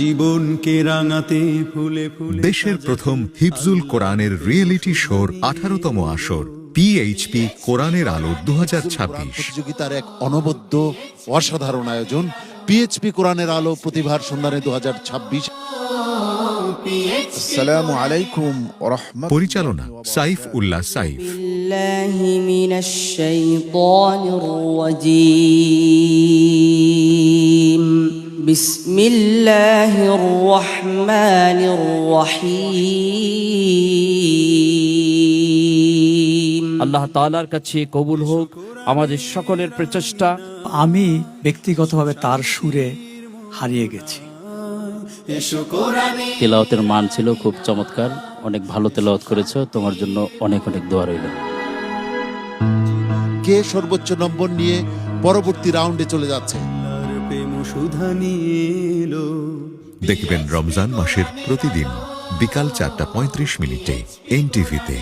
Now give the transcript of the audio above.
জীবনকে রাঙাতে ফুলে ফুলে দেশের প্রথম হিফজুল কোরআনের রিয়েলিটি শোর 18তম আসর পিএইচপি কোরআনের আলো 2026। প্রতিযোগিতার এক অনবদ্য অসাধারণ আয়োজন পিএইচপি কোরআনের আলো প্রতিভার সন্ধানে 2026। আসসালামু আলাইকুম ওয়া রাহমাতুল্লাহ। পরিচালনা সাইফ উল্লাহ সাইফ। বিল্লাহি মিনাশ শাইতানির রাজীম। বিসমিল্লাহির রহমানির রহিম। আল্লাহ তাআলার কাছে কবুল হোক আমাদের সকলের প্রচেষ্টা। আমি ব্যক্তিগতভাবে তার সুরে হারিয়ে গেছি। তেলাওয়াতের মান ছিল খুব চমৎকার, অনেক ভালো তেলাওয়াত করেছো, তোমার জন্য অনেক অনেক দোয়া রইল। কে সর্বোচ্চ নম্বর নিয়ে পরবর্তী রাউন্ডে চলে যাচ্ছে? প্রেম সুধা নিয়ে এলো। দেখবেন রমজান মাসের প্রতিদিন বিকাল 4:35 এনটিভিতে।